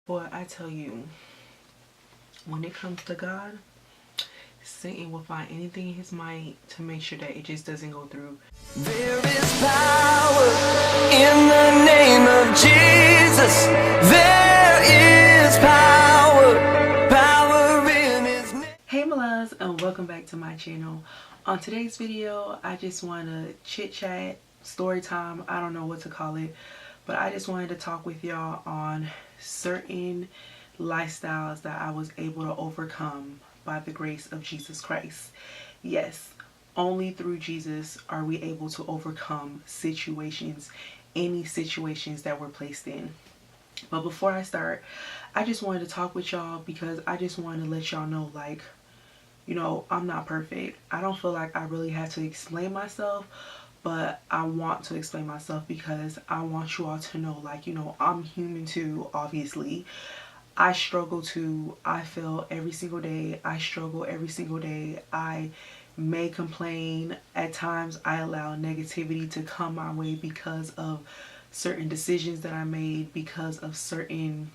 Boy, I tell you, when it comes to God, Satan will find anything in his mind to make sure that it just doesn't go through. There is power in the name of Jesus. There is power in his name. Hey my loves, and welcome back to my channel. On today's video, I just want to chit chat, story time, I don't know what to call it, but I just wanted to talk with y'all on certain lifestyles that I was able to overcome by the grace of Jesus Christ. Yes, only through Jesus are we able to overcome situations, any situations that we're placed in. But before I start, I just wanted to talk with y'all because I just wanted to let y'all know, like, you know, I'm not perfect. I don't feel like I really have to explain myself, but I want to explain myself because I want you all to know, like, you know, I'm human too, obviously. I struggle too. I fail every single day. I struggle every single day. I may complain. At times I allow negativity to come my way because of certain decisions that I made, because of certain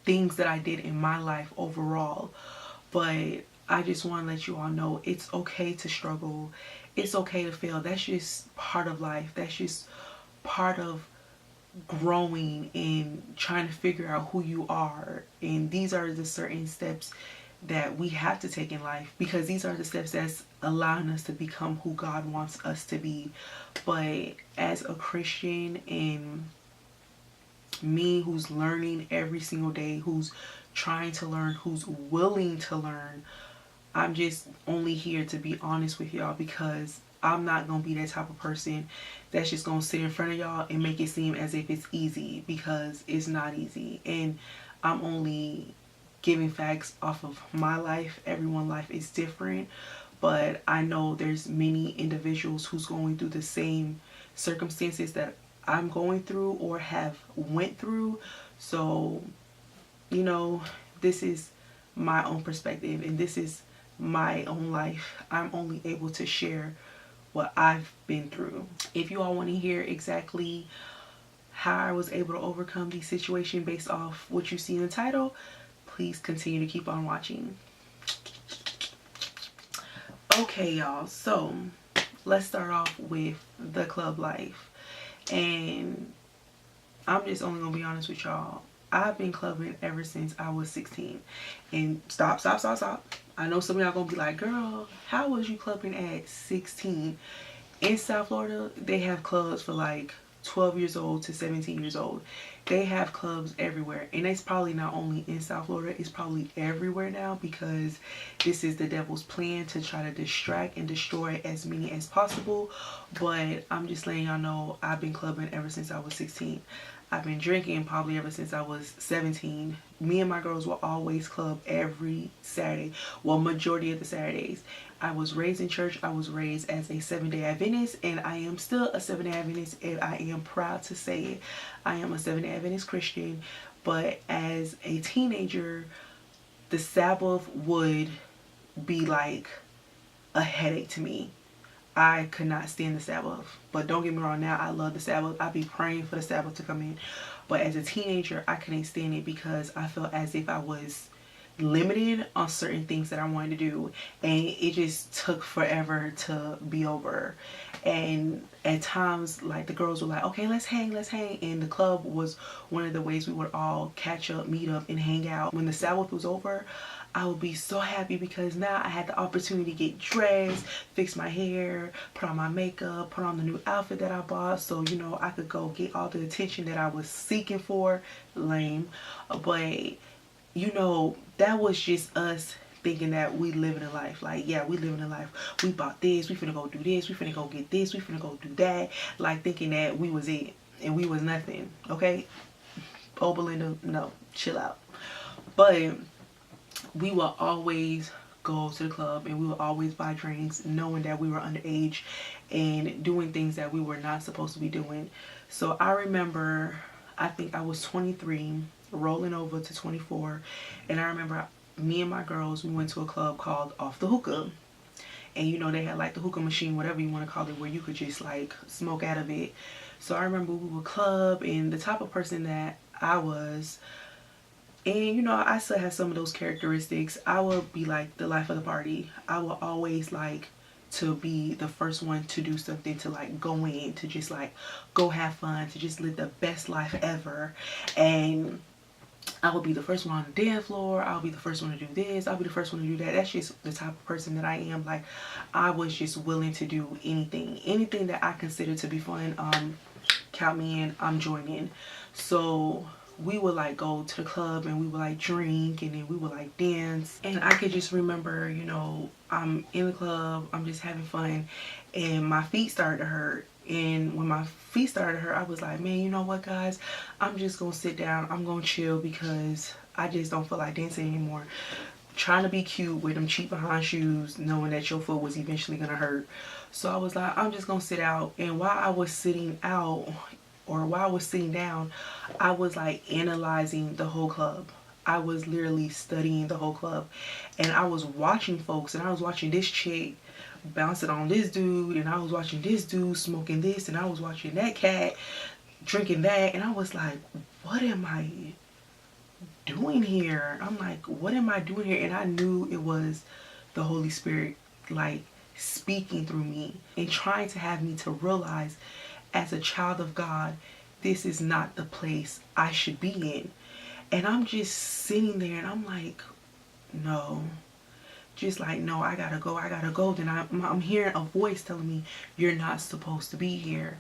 things that I did in my life overall. But I just want to let you all know it's okay to struggle. It's okay to fail. That's just part of life. That's just part of growing and trying to figure out who you are. And these are the certain steps that we have to take in life, because these are the steps that's allowing us to become who God wants us to be. But as a Christian, and me who's learning every single day, who's trying to learn, who's willing to learn, I'm just only here to be honest with y'all, because I'm not going to be that type of person that's just going to sit in front of y'all and make it seem as if it's easy, because it's not easy. And I'm only giving facts off of my life. Everyone's life is different, but I know there's many individuals who's going through the same circumstances that I'm going through or have went through. So, you know, this is my own perspective and this is my own life. I'm only able to share what I've been through. If you all want to hear exactly how I was able to overcome these situations based off what you see in the title, please continue to keep on watching. Okay, y'all, so let's start off with the club life. And I'm just only gonna be honest with y'all. I've been clubbing ever since I was 16. And stop. I know some of y'all gonna be like, girl, how was you clubbing at 16? In South Florida, they have clubs for like 12 years old to 17 years old. They have clubs everywhere. And it's probably not only in South Florida, it's probably everywhere now, because this is the devil's plan to try to distract and destroy as many as possible. But I'm just letting y'all know, I've been clubbing ever since I was 16. I've been drinking probably ever since I was 17. Me and my girls will always club every Saturday. Well, majority of the Saturdays. I was raised in church. I was raised as a Seventh-day Adventist, and I am still a Seventh-day Adventist, and I am proud to say it. I am a Seventh-day Adventist Christian, but as a teenager, the Sabbath would be like a headache to me. I could not stand the Sabbath. But don't get me wrong, now I love the Sabbath. I be praying for the Sabbath to come in. But as a teenager, I couldn't stand it because I felt as if I was limited on certain things that I wanted to do. And it just took forever to be over. And at times, like, the girls were like, okay, let's hang. And the club was one of the ways we would all catch up, meet up, and hang out. When the Sabbath was over, I would be so happy because now I had the opportunity to get dressed, fix my hair, put on my makeup, put on the new outfit that I bought, so, you know, I could go get all the attention that I was seeking for. Lame. But, you know, that was just us thinking that we living a life. Like, yeah, we living a life. We bought this, we finna go do this, we finna go get this, we finna go do that. Like, thinking that we was it and we was nothing. Okay? Oh, Belinda, no, chill out. But we will always go to the club and we will always buy drinks knowing that we were underage and doing things that we were not supposed to be doing. So I remember, I think I was 23 rolling over to 24, and I remember me and my girls, we went to a club called Off the Hookah. And you know, they had like the hookah machine, whatever you want to call it, where you could just like smoke out of it. So I remember we would club, and the type of person that I was, And you know, I still have some of those characteristics. I will be like the life of the party. I will always like to be the first one to do something, to like go in, to just like go have fun, to just live the best life ever. And I will be the first one on the dance floor. I'll be the first one to do this. I'll be the first one to do that. That's just the type of person that I am. Like, I was just willing to do anything. Anything that I consider to be fun, count me in, I'm joining. So we would like go to the club and we would like drink and then we would like dance. And I could just remember, you know, I'm in the club, I'm just having fun, and my feet started to hurt. And when my feet started to hurt, I was like, man, you know what, guys? I'm just gonna sit down, I'm gonna chill, because I just don't feel like dancing anymore. Trying to be cute with them cheap behind shoes, knowing that your foot was eventually gonna hurt. So I was like, I'm just gonna sit out. And while I was sitting out, or while I was sitting down, I was like analyzing the whole club. I was literally studying the whole club, and I was watching folks, and I was watching this chick bouncing on this dude, and I was watching this dude smoking this, and I was watching that cat drinking that, and I was like, what am I doing here? I'm like, what am I doing here? And I knew it was the Holy Spirit, like, speaking through me and trying to have me to realize, as a child of God, this is not the place I should be in. And I'm just sitting there and I'm like, no. Just like, no, I gotta go, I gotta go. Then I'm hearing a voice telling me, you're not supposed to be here.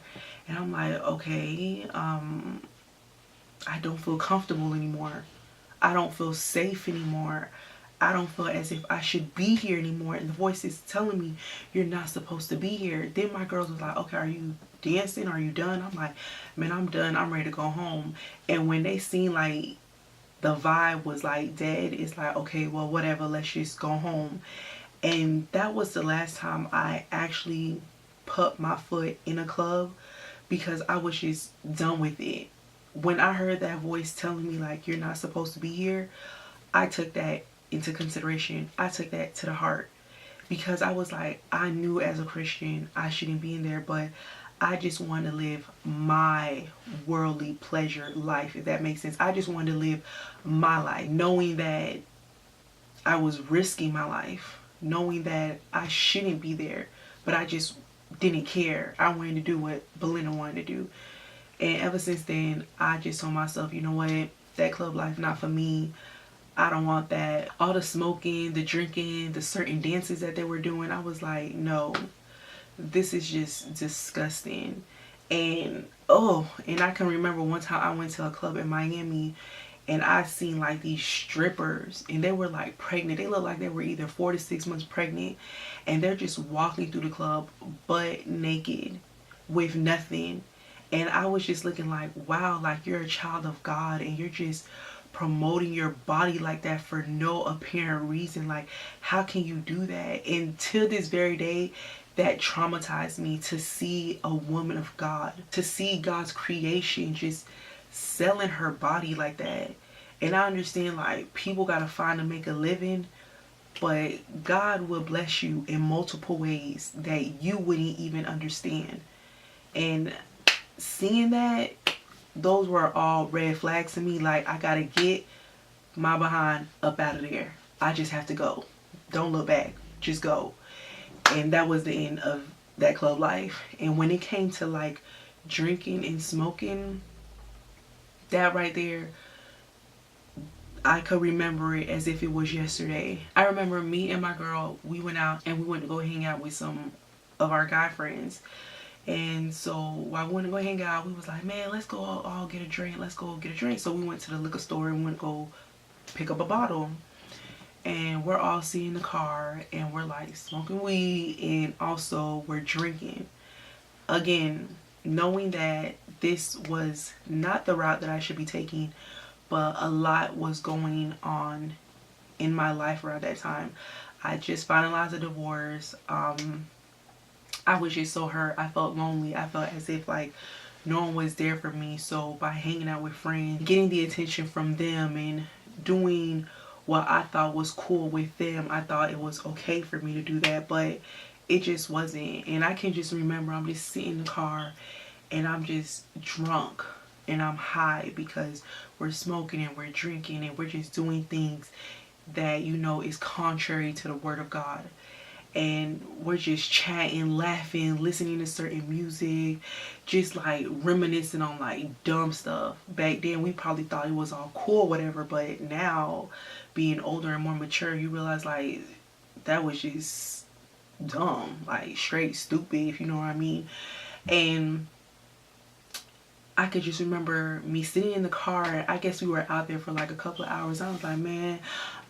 And I'm like, okay, I don't feel comfortable anymore. I don't feel safe anymore. I don't feel as if I should be here anymore. And the voice is telling me, you're not supposed to be here. Then my girls was like, okay, are you dancing? Are you done? I'm like, man, I'm done. I'm ready to go home. And when they seen like the vibe was like dead, it's like, okay, well, whatever, let's just go home. And that was the last time I actually put my foot in a club, because I was just done with it. When I heard that voice telling me like, you're not supposed to be here, I took that into consideration. I took that to the heart, because I was like, I knew as a Christian I shouldn't be in there, but I just wanted to live my worldly pleasure life, if that makes sense. I just wanted to live my life, knowing that I was risking my life, knowing that I shouldn't be there, but I just didn't care. I wanted to do what Belinda wanted to do. And ever since then, I just told myself, you know what, that club life not for me. I don't want that. All the smoking, the drinking, the certain dances that they were doing, I was like, no, this is just disgusting. And oh, and I can remember one time I went to a club in Miami, and I seen like these strippers, and they were like pregnant. They looked like they were either 4 to 6 months pregnant, and they're just walking through the club butt naked with nothing. And I was just looking like, wow, like, you're a child of God and you're just promoting your body like that for no apparent reason. Like, how can you do that? And till this very day, that traumatized me, to see a woman of God, to see God's creation just selling her body like that. And I understand, like, people gotta find to make a living, but God will bless you in multiple ways that you wouldn't even understand. And seeing that, those were all red flags to me. Like, I gotta get my behind up out of there. I just have to go. Don't look back. Just go. And that was the end of that club life. And when it came to like drinking and smoking, that right there, I could remember it as if it was yesterday. I remember me and my girl, we went out and we went to go hang out with some of our guy friends. And so while we went to go hang out, we was like, man, let's go all get a drink. Let's go get a drink. So we went to the liquor store and went to go pick up a bottle. And we're all sitting in the car and we're like smoking weed, and also we're drinking. Again, knowing that this was not the route that I should be taking, but a lot was going on in my life around that time. I just finalized a divorce. I was just so hurt. I felt lonely. I felt as if like no one was there for me. So by hanging out with friends, getting the attention from them, and doing what I thought was cool with them, I thought it was okay for me to do that, but it just wasn't. And I can just remember I'm just sitting in the car and I'm just drunk. and I'm high because we're smoking and we're drinking and we're just doing things that is contrary to the word of God. And we're just chatting, laughing, listening to certain music, just like reminiscing on like dumb stuff. Back then we probably thought it was all cool, whatever, but now being older and more mature, you realize like that was just dumb, like straight stupid, if you know what I mean. And I could just remember me sitting in the car. I guess we were out there for like a couple of hours. I was like, man,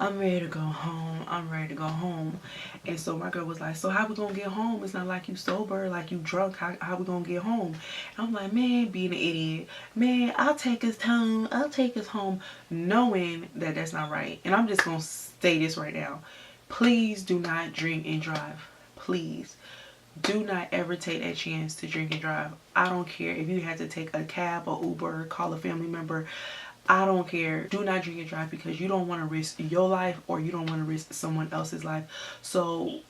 I'm ready to go home. I'm ready to go home. And so my girl was like, so how we gonna get home? It's not like you sober, like you drunk. How we gonna get home? And I'm like, man, being an idiot. Man, I'll take us home. I'll take us home. Knowing that that's not right. And I'm just gonna say this right now. Please do not drink and drive. Please. Do not ever take that chance to drink and drive. I don't care if you had to take a cab or Uber, call a family member. I don't care. Do not drink and drive because you don't want to risk your life or you don't want to risk someone else's life. So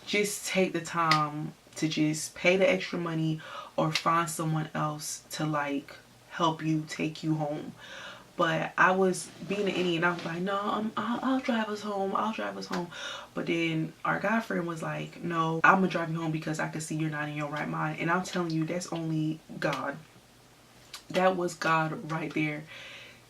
just take the time to just pay the extra money or find someone else to like help you take you home. But I was being an idiot and I was like, no, I'll drive us home. I'll drive us home. But then our guy friend was like, no, I'm going to drive you home because I can see you're not in your right mind. And I'm telling you, that's only God. That was God right there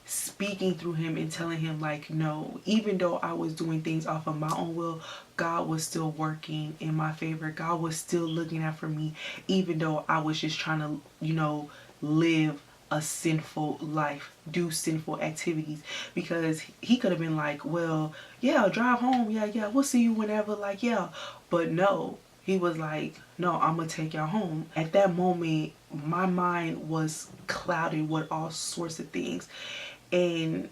speaking through him and telling him like, no, even though I was doing things off of my own will, God was still working in my favor. God was still looking out for me, even though I was just trying to, live a sinful life, do sinful activities. Because he could have been like, well, yeah, drive home, yeah, we'll see you whenever, like, yeah. But no, he was like, no, I'm gonna take y'all home. At that moment, my mind was clouded with all sorts of things, and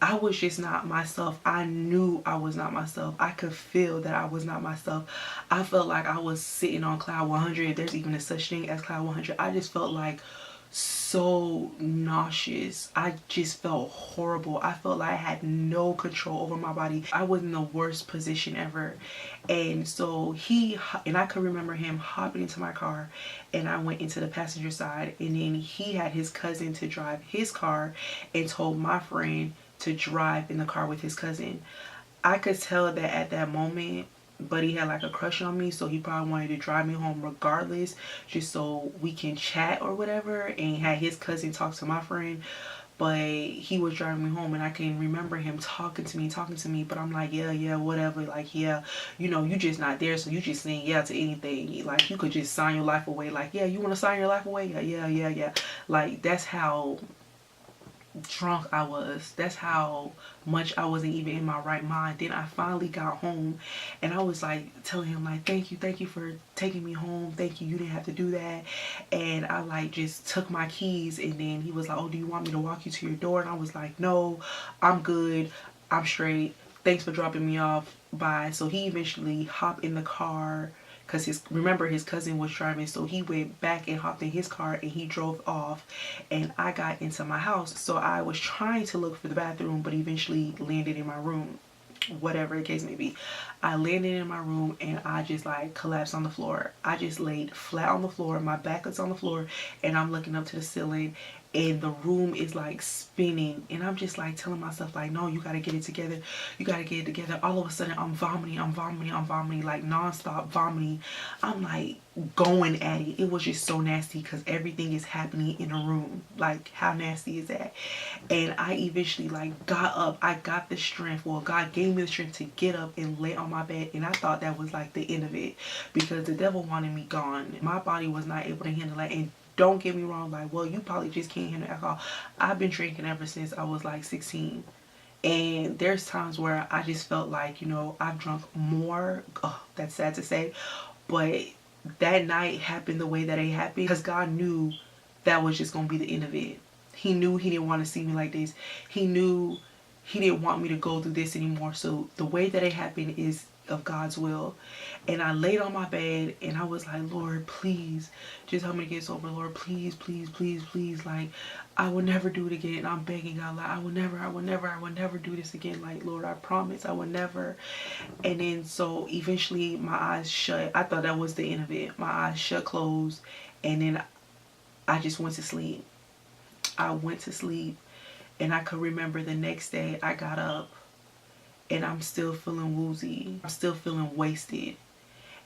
I was just not myself. I knew I was not myself. I could feel that I was not myself. I felt like I was sitting on cloud 100. If there's even a such thing as cloud 100. I just felt like so nauseous. I just felt horrible. I felt like I had no control over my body. I was in the worst position ever. And so I could remember him hopping into my car, and I went into the passenger side, and then he had his cousin to drive his car and told my friend to drive in the car with his cousin. I could tell that at that moment Buddy had like a crush on me, so he probably wanted to drive me home regardless, just so we can chat or whatever, and had his cousin talk to my friend. But he was driving me home, and I can remember him talking to me, but I'm like, yeah, whatever, like, yeah, you just not there, so you just saying yeah to anything. Like, you could just sign your life away. Like, yeah, you want to sign your life away? Yeah. Like, that's how drunk I was. That's how much I wasn't even in my right mind. Then I finally got home, and I was like telling him like, thank you for taking me home, thank you didn't have to do that. And I like just took my keys, and then he was like, oh, do you want me to walk you to your door? And I was like, no, I'm good, I'm straight, thanks for dropping me off, bye. So he eventually hopped in the car, because his cousin was driving, so he went back and hopped in his car and he drove off, and I got into my house. So I was trying to look for the bathroom, but eventually landed in my room, whatever the case may be. I landed in my room and I just like collapsed on the floor. I just laid flat on the floor, my back is on the floor, and I'm looking up to the ceiling, and the room is like spinning, and I'm just like telling myself like, no, you gotta get it together, all of a sudden I'm vomiting, like non-stop vomiting. I'm like going at it. It was just so nasty because everything is happening in a room. Like, how nasty is that? And I eventually like got up. I got the strength, well, God gave me the strength to get up and lay on my bed, and I thought that was like the end of it, because the devil wanted me gone. My body was not able to handle that. And don't get me wrong, like, well, you probably just can't handle alcohol. I've been drinking ever since I was like 16. And there's times where I just felt like, I've drunk more. Oh, that's sad to say. But that night happened the way that it happened because God knew that was just going to be the end of it. He knew he didn't want to see me like this. He knew he didn't want me to go through this anymore. So the way that it happened is of God's will. And I laid on my bed and I was like, Lord, please just help me to get sober. Lord, please. Like, I will never do it again. I'm begging God, like, I will never do this again. Like, Lord, I promise I will never. And then so eventually my eyes shut. I thought that was the end of it. My eyes shut, closed, and then I just went to sleep. I went to sleep, and I could remember the next day I got up and I'm still feeling woozy. I'm still feeling wasted.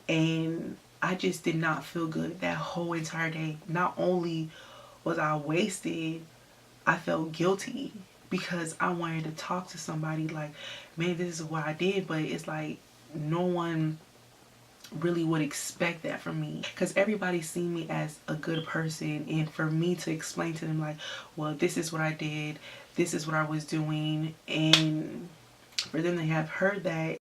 And I just did not feel good that whole entire day. Not only was I wasted, I felt guilty because I wanted to talk to somebody like, man, this is what I did. But it's like no one really would expect that from me, because everybody seen me as a good person, and for me to explain to them like, well, this is what I did, this is what I was doing, and for them to have heard that